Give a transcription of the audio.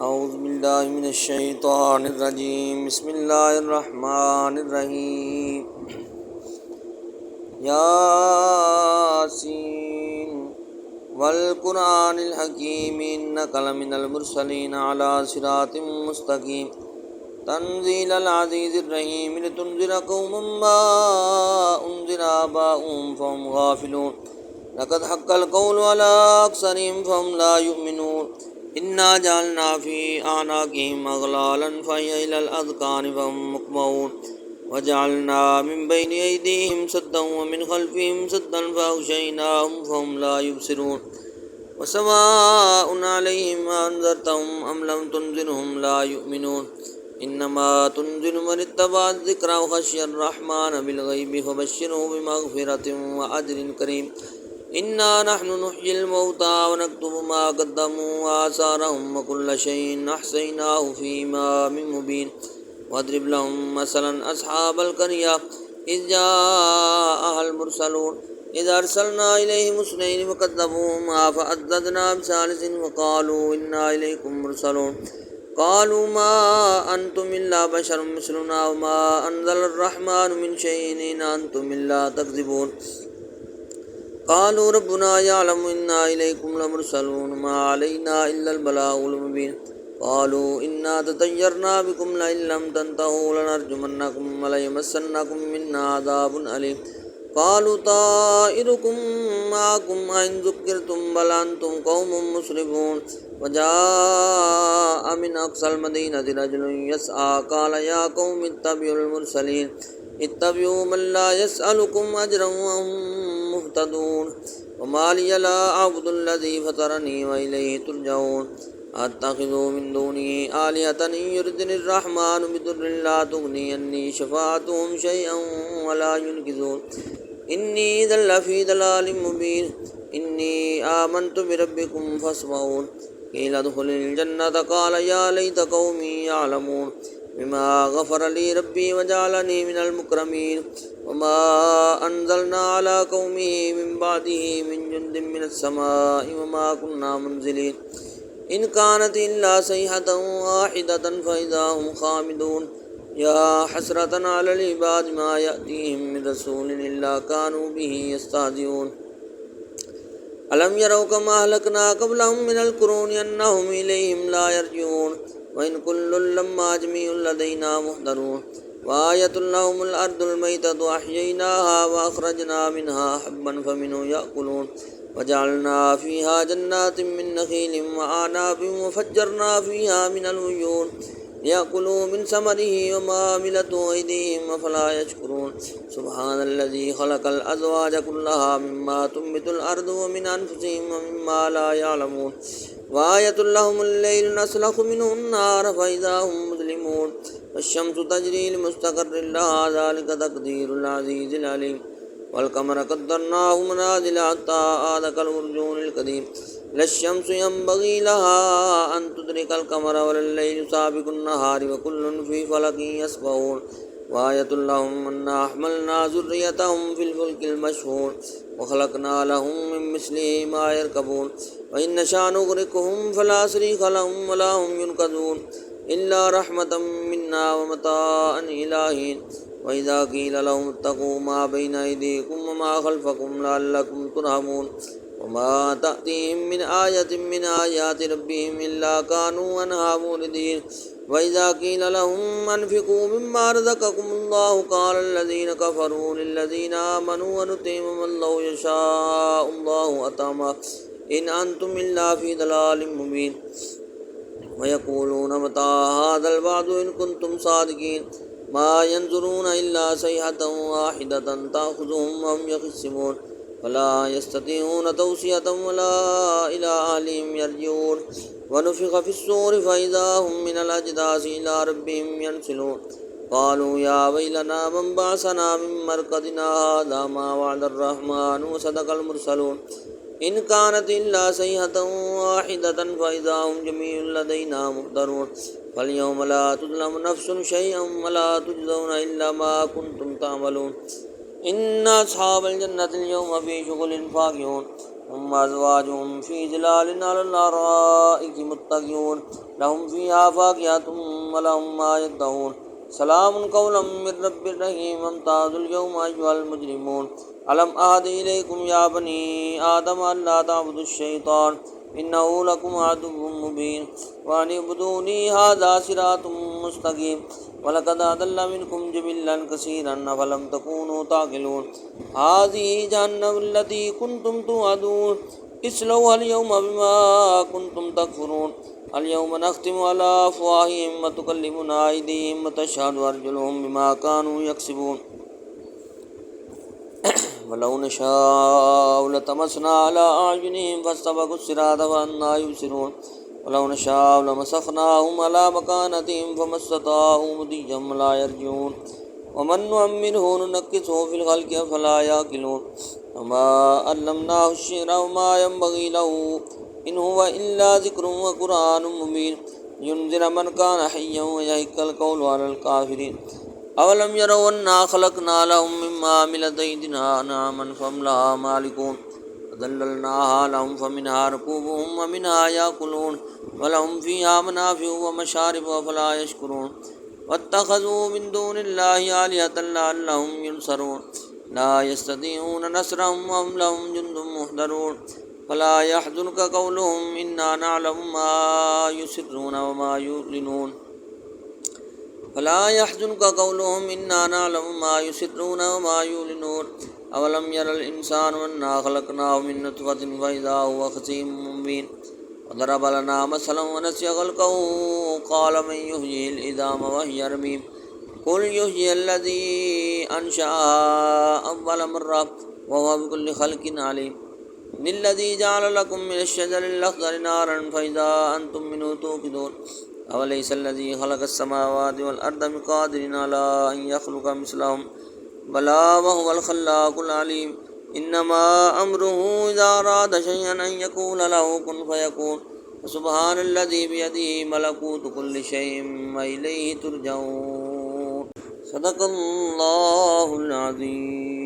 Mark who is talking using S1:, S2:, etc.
S1: औज़ुबिल्लाहिमिनश्शैतानिर्रजीम बिस्मिल्लाहिर्रहमानिर्रहीम यासीन वल कुरआनिल हकीम इन्नका लमिनल मुरसलीन अला सिरातिम मुस्तकीम तंज़ीलल अज़ीज़िर रहीम लितुनज़िरा कौमम मा उनज़िरा आबाउहुम फहुम गाफ़िलून लक़द हक़्क़ल क़ौलु अला अक्सरिहिम फ़हुम ला युमिनून इन्ना जअलना फ़ी अअनाक़िहिम अग़लालन फ़हिय इलल अज़क़ानि फ़हुम मुक़महून वजअलना मिन बैनि अयदीहिम सद्दन व मिन ख़ल्फ़िहिम सद्दन फ़अग़शयनाहुम फ़हुम ला युबसिरून वसवाउन अलैहिम अअन्ज़रतहुम अम लम तुनज़िरहुम ला युमिनून इन्नमा तुनज़िरु मन इत्तबअ अज़्ज़िक्रा व ख़शियर रहमान बिलग़ैबि फ़बश्शिरहु बिमग़फ़िरतिन व अज्रिन करीम इन्ना नहनु नुह्यिल मौता व नक्तुबु मा क़द्दमू व आसारहुम व कुल्ल शैइन अहसैनाहु फ़ी इमामिन मुबीन वद्रिब लहुम मसलन अस्हाबल क़र्या इज़ जाअहल मुरसलून इज़ अरसलना इलैहिम इस्नैनि फ़कज़्ज़बूहुमा फ़अज़्ज़ज़ना बिसालिसिन व क़ालू इन्ना इलैकुम मुरसलून क़ालू मा अंतुम इल्ला बशरुम मिस्लुना व मा अनज़लर रहमानु मिन शैइन इन अंतुम इल्ला तकज़िबून क़ालू रब्बुना यअलमु इन्ना इलैकुम लमुरसलून मा अलैना इल्लल बलागुल मुबीन क़ालू इन्ना ततय्यरना बिकुम लइन लम तंतहू लनरजुमन्नकुम व लयमस्सन्नकुम मिन्ना अज़ाबुन अलीम क़ालू ताइरुकुम माअकुम अइन ज़ुक्किरतुम बल अंतुम क़ौमुम मुस्रिफून वजाअ मिन अक़सल मदीनति रजुलुन यसआ क़ाल या क़ौमि इत्तबिउल मुरसलीन इत्तबिउ मन ला यसअलुकुम अजरन व हुम मुहतदून वमा लिय ला अअबुदुल्लज़ी फ़तरनी व इलैहि तुरजऊन अत्तख़िज़ु मिन दूनिहि आलिहतन इन युरिदनिर रहमानु बिदुर्रिन ला तुग़नी अन्नी शफ़ाअतुहुम शैअन व ला युनक़िज़ून इन्नी इज़्ज़न लफ़ी ज़लालिम मुबीन इन्नी आमनतु बिरब्बिकुम फ़स्मऊन क़ील उद्ख़ुलिल जन्नत क़ाल या लैत क़ौमी यअलमून बिमा ग़फ़र ली रब्बी वजअलनी मिनल मुकरमीन वमा अनज़लना अला क़ौमिही मिन बअदिही मिन जुन्दिन मिनस समाइ वमा कुन्ना मुनज़िलीन इन कानत इल्ला सयहतन वाहिदतन फ़इज़ा हुम ख़ामिदून या हसरतन अलल इबाद मा यअतीहिम मिन रसूलिन इल्ला कानू बिही यस्तहज़िऊन अलम यरौ कमा अहलकना क़ब्लहुम मिनल क़ुरूनि अन्नहुम इलैहिम ला यरजिऊन व इन कुल्लुन लम्मा जमीउन लदैना मुहदरून व आयतुन लहुमुल अर्दुल मैततु अह्यैनाहा व अख़रजना मिन्हा हब्बन फ़मिन्हु यअकुलून वजअलना फ़ीहा जन्नातिन मिन नख़ीलिन व अअनाबिन व फ़ज्जरना फ़ीहा मिनल उयून लियअकुलू मिन समरिही व मा अमिलतहु अयदीहिम अफ़ला यशकुरून सुब्हानल्लज़ी ख़लक़ल अज़वाज कुल्लहा मिम्मा तुंबितुल अर्दु व मिन अनफुसिहिम व मिम्मा ला यअलमून व आयतुल लहुमुल लैलु नस्लखु मिन्हु अन्नार फ़इज़ा हुम मुज़लिमून वश्शम्सु तजरी लिमुस्तक़र्रिन लहा ज़ालिका तक़दीरुल अज़ीज़िल अलीम वल क़मर क़द्दरनाहु मनाज़िला हत्ता आद कल उर्जूनिल क़दीम लश्शम्सु यंबग़ी लहा अन तुदरिकल क़मर वल लैलु साबिक़ुन नहारि व कुल्लुन फ़ी फ़लकिन यस्बहून व आयतुल लहुम अन्ना हमलना ज़ुर्रियतहुम फ़िल फ़ुल्किल मशहून व ख़लक़ना लहुम मिन मिस्लिहि मा यरकबून व इन नशअ नुग़रिक़हुम फ़ला सरीख़ लहुम व ला हुम युनक़ज़ून इल्ला रहमतम मिन्ना व मताअन इला हीन व इज़ा क़ील लहुम इत्तक़ू मा बैन अयदीकुम व मा ख़ल्फ़कुम लअल्लकुम तुरहमून व मा तअतीहिम मिन आयतिन मिन आयाति रब्बिहिम इल्ला कानू अन्हा मुरिदीन व इज़ा क़ील लहुम अनफ़िक़ू मिम्मा रज़क़कुमुल्लाहु क़ाल अल्लज़ीन कफ़रू लिल्लज़ीना आमनू अनुतिइमु मा लौ यशाअुल्लाहु अतअमा इन अंतुम इल्ला फ़ी ज़लालिम मुबीन व यक़ूलून मता हाज़ल वअदु इन कुन्तुम सादिक़ीन मा यंज़ुरून इल्ला सयहतन वाहिदतन तअख़ुज़ुहुम व हुम यख़िस्सिमून फ़ला यस्ततीऊन तौसियतन वला इला अहलिहिम यरजिऊन व नुफ़िख़ फ़िस्सूरि फ़इज़ा हुम मिनल अजदासि इला रब्बिहिम यनसिलून क़ालू या वैलना मन बअसना मिन मरक़दिना हाज़ा मा वअदर रहमानु व सदक़ल मुरसलून इन कानत इल्ला सयहतन वाहिदतन फ़इज़ा हुम जमीउन लदैना मुहदरून फ़ल्यौम ला तुज़लमु नफ़्सुन शैअन व ला तुजज़ौन इल्ला मा कुन्तुम तअमलून इन्ना अस्हाबल जन्नति अल-यौमा फ़ी शुग़ुलिन फ़ाकिहून هم أزواجهم في ظلال على الأرائك متكئون لهم فيها فاكهة ولهم ما يدعون سلام قولا من رب رحيم امتازوا اليوم أيها المجرمون ألم أعهد إليكم يا بني آدم ألا تعبدوا الشيطان إنه لكم عدو مبين وأن اعبدوني هذا صراط مستقيم ولقد أضل منكم جبلا كثيرا أفلم تكونوا تعقلون هذه جهنم التي كنتم توعدون اصلوها اليوم بما كنتم تكفرون اليوم نختم على أفواههم وتكلمنا أيديهم وتشهد أرجلهم بما كانوا يكسبون ولو نشاء لطمسنا على أعينهم فاستبقوا الصراط فأنى يبصرون ولو نشاء لمسخناهم على مكانتهم فما استطاعوا مضيا ولا يرجعون ومن نعمره ننكسه في الخلق فلا يعقلون وما علمناه الشعر وما ينبغي له إن هو إلا ذكر وقرآن مبين لينذر من كان حيا ويحق القول على الكافرين أولم يروا أنا خلقنا لهم مما عملت أيدينا أنعاما فهم لها مالكون وذللناها لهم فمنها ركوبهم ومنها يأكلون ولهم فيها منافع ومشارب أفلا يشكرون واتخذوا من دون الله آلهة لعلهم ينصرون لا يستطيعون نصرهم وهم لهم جند محضرون فلا يحزنك قولهم إنا نعلم ما يسرون وما يعلنون فلا يحزنك قولهم إنا نعلم ما يسرون وما يعلنون أولم ير الإنسان أنا خلقناه من نطفة فإذا هو خصيم مبين وضرب لنا مثلا ونسي خلقه قال من يحيي العظام وهي رميم قل يحيي الذي أنشأها أول مرة وهو بكل خلق عليم الذي جعل لكم من الشجر الأخضر نارا فإذا أنتم منه توقدون أوليس الذي خلق السماوات والأرض بقادر على أن يخلق مثلهم بلى وهو الخلاق العليم إنما أمره إذا أراد شيئا أن يقول له كن فيكون سبحان الذي بيده ملكوت كل شيء وإليه ترجعون صدق الله العظيم.